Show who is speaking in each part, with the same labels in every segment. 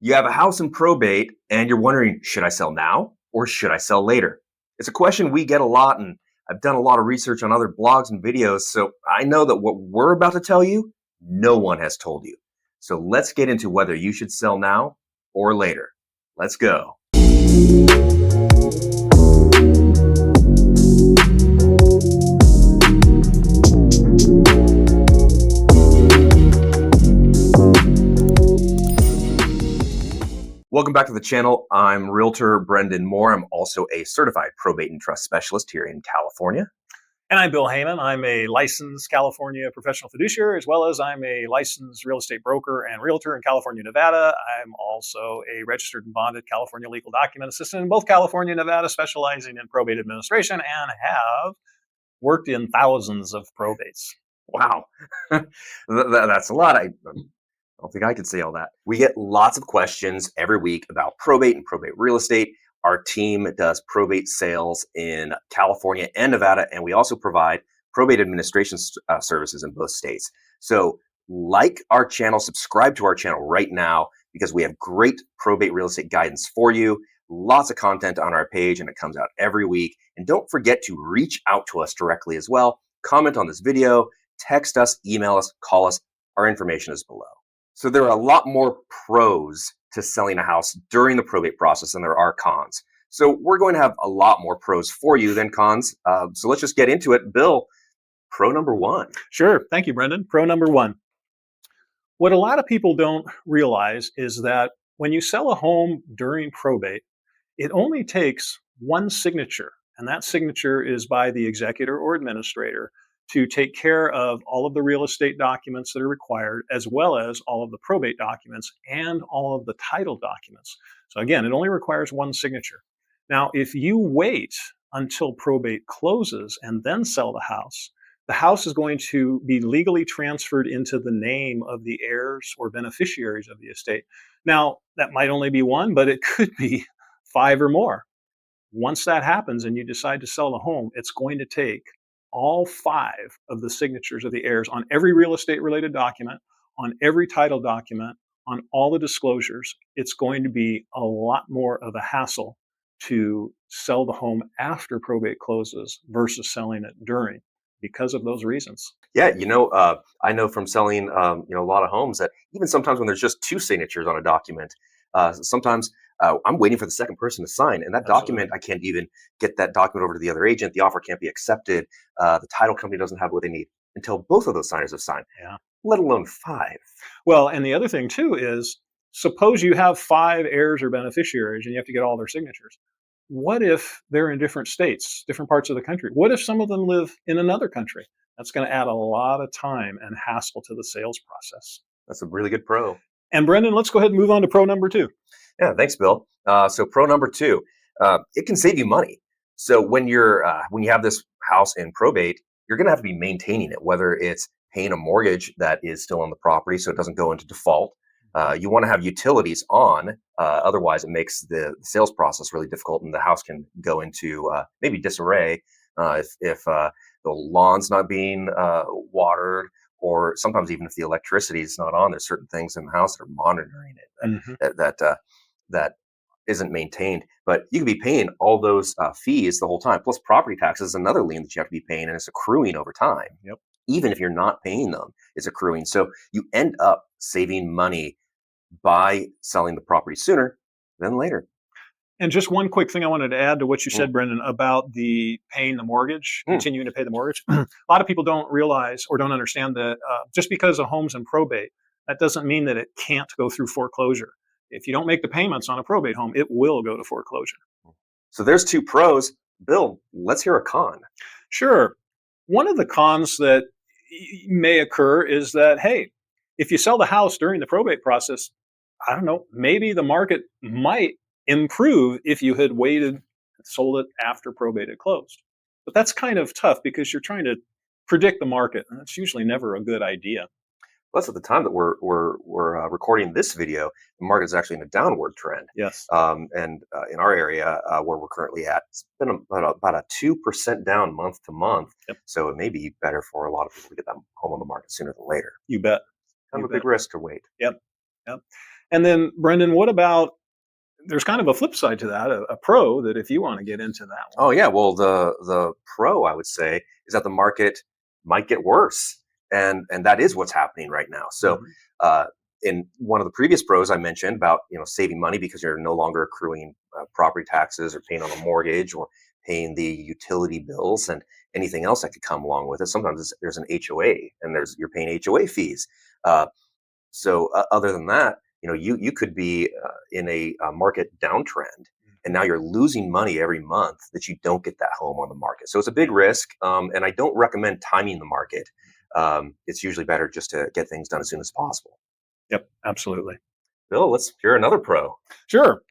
Speaker 1: You have a house in probate and you're wondering, should I sell now or should I sell later? It's a question we get a lot, and I've done a lot of research on other blogs and videos, so I know that what we're about to tell you, no one has told you. So let's get into whether you should sell now or later. Let's go. Welcome back to the channel. I'm Realtor Brendan Mohr. I'm also a certified probate and trust specialist here in California.
Speaker 2: And I'm Bill Heyman. I'm a licensed California professional fiduciary, as well as I'm a licensed real estate broker and realtor in California, Nevada. I'm also a registered and bonded California legal document assistant in both California and Nevada, specializing in probate administration, and have worked in thousands of probates.
Speaker 1: Wow, that's a lot. I don't think I could say all that. We get lots of questions every week about probate and probate real estate. Our team does probate sales in California and Nevada, and we also provide probate administration services in both states. So like our channel, subscribe to our channel right now, because we have great probate real estate guidance for you. Lots of content on our page, and it comes out every week. And don't forget to reach out to us directly as well. Comment on this video, text us, email us, call us. Our information is below. So there are a lot more pros to selling a house during the probate process than there are cons. So we're going to have a lot more pros for you than cons. So let's just get into it. Bill, pro number one.
Speaker 2: Sure. Thank you, Brendan. Pro number one. What a lot of people don't realize is that when you sell a home during probate, it only takes one signature, and that signature is by the executor or administrator, to take care of all of the real estate documents that are required, as well as all of the probate documents and all of the title documents. So again, it only requires one signature. Now, if you wait until probate closes and then sell the house is going to be legally transferred into the name of the heirs or beneficiaries of the estate. Now, that might only be one, but it could be 5 or more. Once that happens and you decide to sell the home, it's going to take all 5 of the signatures of the heirs on every real estate related document, on every title document, on all the disclosures. It's going to be a lot more of a hassle to sell the home after probate closes versus selling it during, because of those reasons.
Speaker 1: Yeah, I know from selling a lot of homes that even sometimes when there's just 2 signatures on a document, sometimes I'm waiting for the second person to sign, and that document, I can't even get that document over to the other agent. The offer can't be accepted. The title company doesn't have what they need until both of those signers have signed, let alone 5.
Speaker 2: Well, and the other thing too is, suppose you have 5 heirs or beneficiaries and you have to get all their signatures. What if they're in different states, different parts of the country? What if some of them live in another country? That's going to add a lot of time and hassle to the sales process.
Speaker 1: That's a really good pro.
Speaker 2: And Brendan, let's go ahead and move on to pro number 2.
Speaker 1: Yeah, thanks, Bill. So pro number 2, it can save you money. So when you have this house in probate, you're going to have to be maintaining it, whether it's paying a mortgage that is still on the property so it doesn't go into default. You want to have utilities on, otherwise it makes the sales process really difficult, and the house can go into maybe disarray if the lawn's not being watered, or sometimes even if the electricity is not on. There's certain things in the house that are monitoring it that isn't maintained. But you could be paying all those fees the whole time. Plus property taxes is another lien that you have to be paying, and it's accruing over time.
Speaker 2: Yep.
Speaker 1: Even if you're not paying them, it's accruing. So you end up saving money by selling the property sooner than later.
Speaker 2: And just one quick thing I wanted to add to what you said, Brendan, about the paying the mortgage, continuing to pay the mortgage. A lot of people don't realize or don't understand that just because a home's in probate, that doesn't mean that it can't go through foreclosure. If you don't make the payments on a probate home, it will go to foreclosure.
Speaker 1: So there's 2 pros. Bill, let's hear a con.
Speaker 2: Sure. One of the cons that may occur is that, hey, if you sell the house during the probate process, I don't know, maybe the market might improve if you had waited and sold it after probate had closed. But that's kind of tough because you're trying to predict the market, and that's usually never a good idea.
Speaker 1: Plus, at the time that we're recording this video, the market is actually in a downward trend.
Speaker 2: Yes.
Speaker 1: And in our area where we're currently at, it's been about a 2% down month to month.
Speaker 2: Yep.
Speaker 1: So it may be better for a lot of people to get that home on the market sooner than later.
Speaker 2: You bet.
Speaker 1: Kind of a big risk to wait.
Speaker 2: Yep. And then, Brendan, what about there's kind of a flip side to that, a pro that if you want to get into that one.
Speaker 1: Oh yeah, well the pro I would say is that the market might get worse, and that is what's happening right now. So
Speaker 2: Mhm.
Speaker 1: uh, in one of the previous pros I mentioned about saving money because you're no longer accruing property taxes or paying on a mortgage or paying the utility bills and anything else that could come along with it. Sometimes there's an HOA and you're paying HOA fees. Uh, other than that, you could be in a market downtrend, and now you're losing money every month that you don't get that home on the market. So it's a big risk, and I don't recommend timing the market. It's usually better just to get things done as soon as possible.
Speaker 2: Yep, absolutely.
Speaker 1: Bill, let's hear another pro.
Speaker 2: Sure.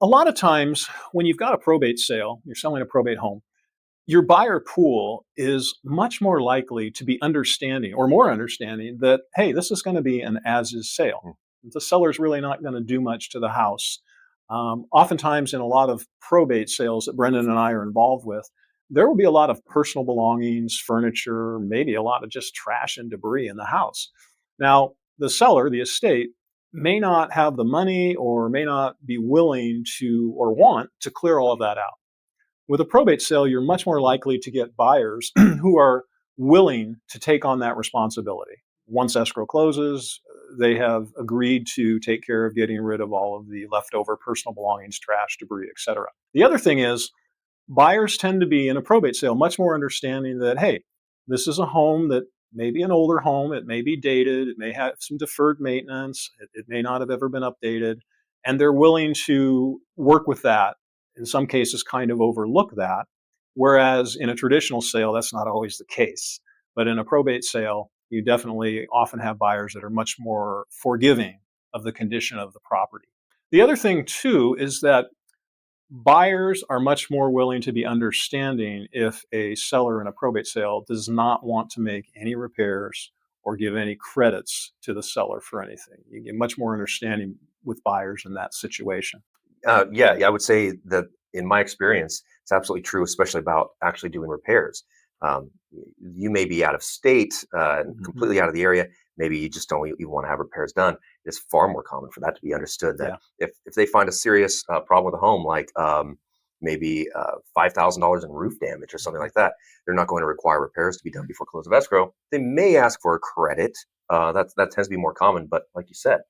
Speaker 2: A lot of times when you've got a probate sale, you're selling a probate home, your buyer pool is much more likely to be understanding or more understanding that, hey, this is going to be an as is sale.
Speaker 1: Mm.
Speaker 2: The seller's really not going to do much to the house. Oftentimes, in a lot of probate sales that Brendan and I are involved with, there will be a lot of personal belongings, furniture, maybe a lot of just trash and debris in the house. Now, the seller, the estate, may not have the money or may not be willing to or want to clear all of that out. With a probate sale, you're much more likely to get buyers who are willing to take on that responsibility. Once escrow closes, they have agreed to take care of getting rid of all of the leftover personal belongings, trash, debris, etc. The other thing is, buyers tend to be in a probate sale much more understanding that, hey, this is a home that may be an older home, it may be dated, it may have some deferred maintenance, it may not have ever been updated, and they're willing to work with that, in some cases kind of overlook that, whereas in a traditional sale that's not always the case. But in a probate sale, you definitely often have buyers that are much more forgiving of the condition of the property. The other thing too is that buyers are much more willing to be understanding if a seller in a probate sale does not want to make any repairs or give any credits to the seller for anything. You get much more understanding with buyers in that situation.
Speaker 1: Yeah, I would say that in my experience, it's absolutely true, especially about actually doing repairs. Um, you may be out of state,
Speaker 2: Mhm.
Speaker 1: completely out of the area. Maybe you just don't even want to have repairs done. It's far more common for that to be understood. That
Speaker 2: Yeah.
Speaker 1: if they find a serious problem with a home, like maybe $5,000 in roof damage or something
Speaker 2: Mhm.
Speaker 1: like that, they're not going to require repairs to be done before close of escrow. They may ask for a credit. That tends to be more common, but like you said,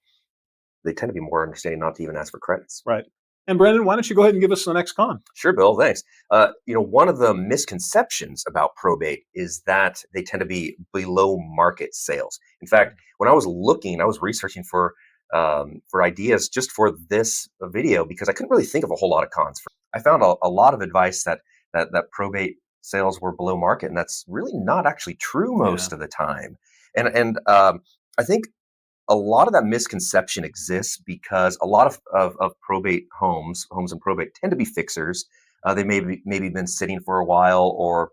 Speaker 1: they tend to be more understanding not to even ask for credits.
Speaker 2: Right. And Brendan, why don't you go ahead and give us the next con?
Speaker 1: Sure, Bill. Thanks. One of the misconceptions about probate is that they tend to be below market sales. In fact, when I was researching for ideas just for this video because I couldn't really think of a whole lot of cons. I found a lot of advice that probate sales were below market, and that's really not actually true
Speaker 2: Yeah.
Speaker 1: most of the time. And I think a lot of that misconception exists because a lot of probate homes and probate tend to be fixers. They maybe been sitting for a while, or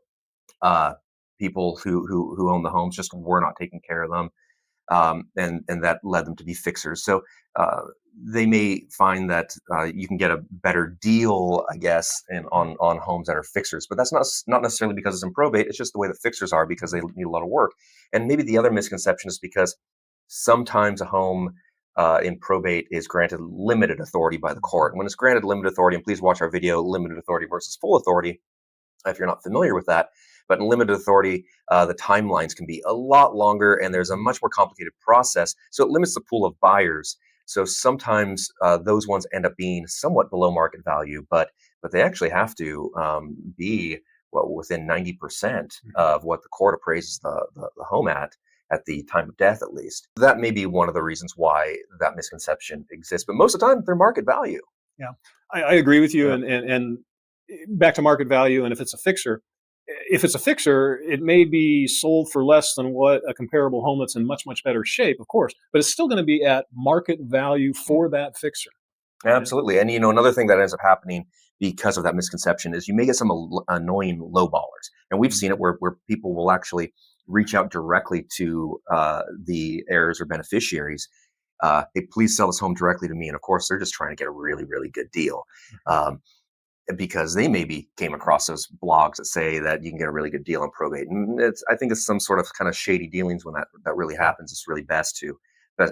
Speaker 1: uh, people who own the homes just were not taking care of them, and that led them to be fixers. So uh, they may find that you can get a better deal, I guess, on homes that are fixers. But that's not necessarily because it's in probate. It's just the way the fixers are because they need a lot of work. And maybe the other misconception is because sometimes a home in probate is granted limited authority by the court. When it's granted limited authority, and please watch our video, limited authority versus full authority, if you're not familiar with that. But in limited authority, the timelines can be a lot longer and there's a much more complicated process. So it limits the pool of buyers. So sometimes those ones end up being somewhat below market value, but they actually have to be within 90%
Speaker 2: Mhm.
Speaker 1: of what the court appraises the home at the time of death, at least. That may be one of the reasons why that misconception exists. But most of the time, they're market value.
Speaker 2: Yeah, I agree with you.
Speaker 1: Yeah.
Speaker 2: And back to market value, and if it's a fixer, it may be sold for less than what a comparable home that's in much much better shape, of course, but it's still going to be at market value for that fixer. Yeah.
Speaker 1: Absolutely. And another thing that ends up happening because of that misconception is you may get some annoying lowballers. And we've seen it where people will actually reach out directly to the heirs or beneficiaries. Hey, please sell this home directly to me. And of course, they're just trying to get a really, really good deal. Um, because they maybe came across those blogs that say that you can get a really good deal on probate. And I think it's some sort of kind of shady dealings when that really
Speaker 2: Yeah.
Speaker 1: happens. It's really best to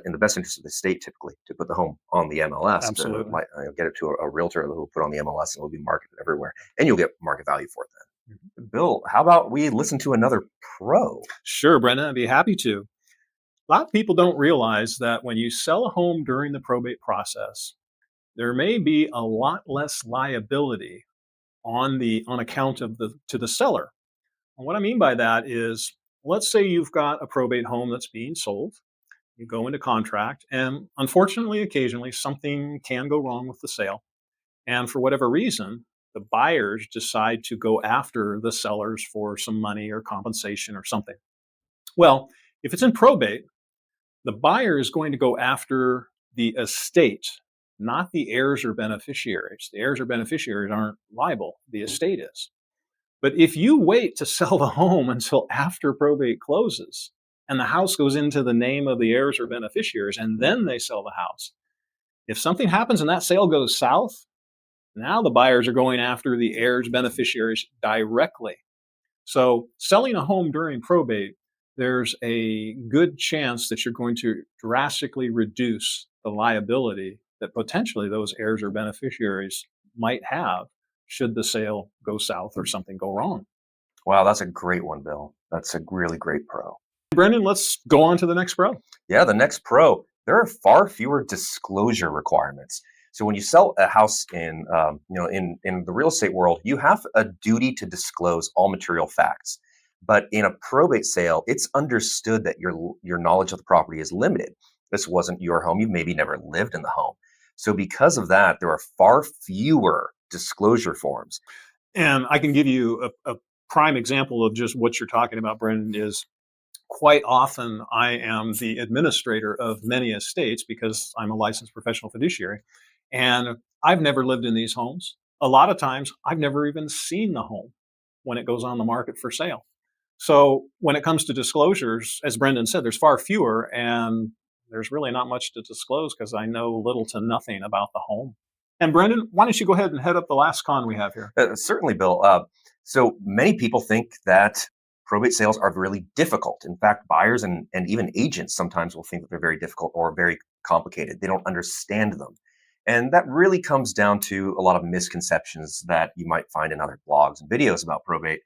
Speaker 1: in the best interest of the state typically to put the home on the MLS to
Speaker 2: Absolutely.
Speaker 1: get it to a realtor who will put it on the MLS and it'll be marketed everywhere, and you'll get market value for it
Speaker 2: Mhm.
Speaker 1: then. Bill, how about we listen to another pro?
Speaker 2: Sure, Brendan, I'd be happy to. A lot of people don't realize that when you sell a home during the probate process, there may be a lot less liability on account of the seller. And what I mean by that is, let's say you've got a probate home that's being sold. You go into contract, and unfortunately, occasionally something can go wrong with the sale. And for whatever reason, the buyers decide to go after the sellers for some money or compensation or something. Well, if it's in probate, the buyer is going to go after the estate, not the heirs or beneficiaries. The heirs or beneficiaries aren't liable, the estate is. But if you wait to sell the home until after probate closes and the house goes into the name of the heirs or beneficiaries and then they sell the house, if something happens and that sale goes south, now the buyers are going after the heirs beneficiaries directly. So selling a home during probate, there's a good chance that you're going to drastically reduce the liability that potentially those heirs or beneficiaries might have should the sale go south or something go wrong.
Speaker 1: Wow, that's a great one, Bill. That's a really great pro.
Speaker 2: Brendan, let's go on to the next pro.
Speaker 1: Yeah, the next pro, there are far fewer disclosure requirements. So when you sell a house in, in the real estate world, you have a duty to disclose all material facts. But in a probate sale, it's understood that your knowledge of the property is limited. This wasn't your home. You maybe never lived in the home. So because of that, there are far fewer disclosure forms.
Speaker 2: And I can give you a prime example of just what you're talking about, Brendan, is quite often I am the administrator of many estates because I'm a licensed professional fiduciary. And I've never lived in these homes. A lot of times I've never even seen the home when it goes on the market for sale. So when it comes to disclosures, as Brendan said, there's far fewer and there's really not much to disclose because I know little to nothing about the home. And Brendan, why don't you go ahead and head up the last con we have here?
Speaker 1: Certainly, Bill. So many people think that probate sales are really difficult. In fact, buyers and even agents sometimes will think that they're very difficult or very complicated. They don't understand them. And that really comes down to a lot of misconceptions that you might find in other blogs and videos about probate,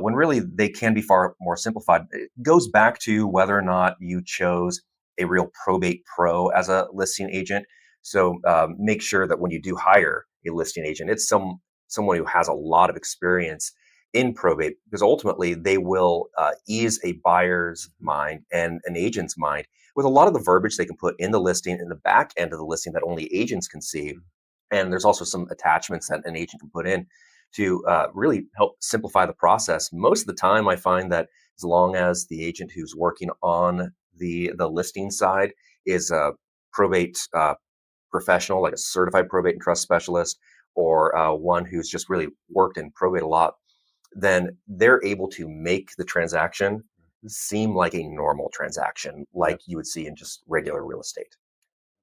Speaker 1: when really they can be far more simplified. It goes back to whether or not you chose a real probate pro as a listing agent. So make sure that when you do hire a listing agent, it's someone who has a lot of experience in probate, because ultimately they will ease a buyer's mind and an agent's mind with a lot of the verbiage they can put in the listing, in the back end of the listing that only agents can see. And there's also some attachments that an agent can put in to really help simplify the process. Most of the time, I find that as long as the agent who's working on the listing side is a probate professional, like a certified probate and trust specialist, or one who's just really worked in probate a lot, then they're able to make the transaction seem like a normal transaction, like you would see in just regular real estate.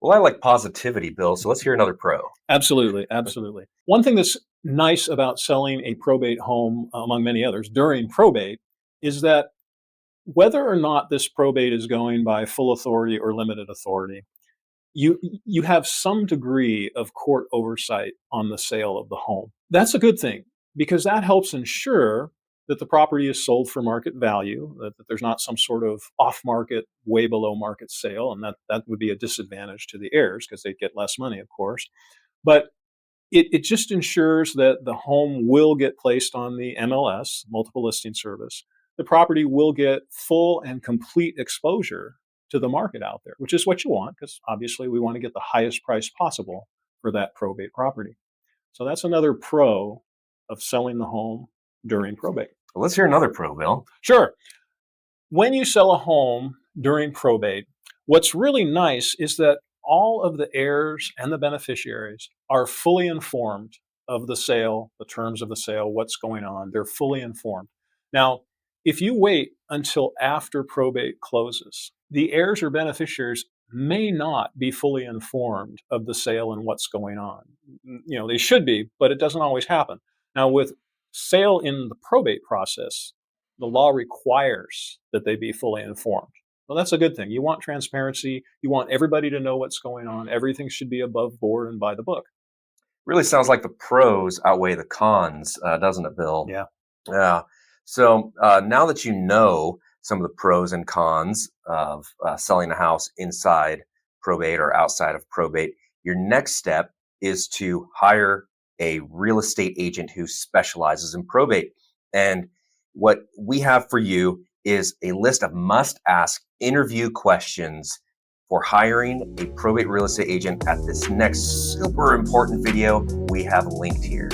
Speaker 1: Well, I like positivity, Bill. So let's hear another pro.
Speaker 2: Absolutely, absolutely. One thing that's nice about selling a probate home, among many others, during probate is that whether or not this probate is going by full authority or limited authority, you have some degree of court oversight on the sale of the home. That's a good thing because that helps ensure that the property is sold for market value, that there's not some sort of off market, way below market sale, and that would be a disadvantage to the heirs because they get less money, of course. But it just ensures that the home will get placed on the MLS, multiple listing service. The property will get full and complete exposure to the market out there, which is what you want, because obviously we want to get the highest price possible for that probate property. So that's another pro of selling the home during probate.
Speaker 1: Well, let's hear another pro, Bill.
Speaker 2: Sure. When you sell a home during probate, what's really nice is that all of the heirs and the beneficiaries are fully informed of the sale, the terms of the sale, what's going on. They're fully informed. Now, if you wait until after probate closes, the heirs or beneficiaries may not be fully informed of the sale and what's going on. They should be, but it doesn't always happen. Now, with sale in the probate process, the law requires that they be fully informed. Well, that's a good thing. You want transparency. You want everybody to know what's going on. Everything should be above board and by the book.
Speaker 1: Really sounds like the pros outweigh the cons, doesn't it, Bill?
Speaker 2: Yeah.
Speaker 1: Yeah. So now that you know some of the pros and cons of selling a house inside probate or outside of probate, your next step is to hire a real estate agent who specializes in probate. And what we have for you is a list of must ask interview questions for hiring a probate real estate agent at this next super important video we have linked here.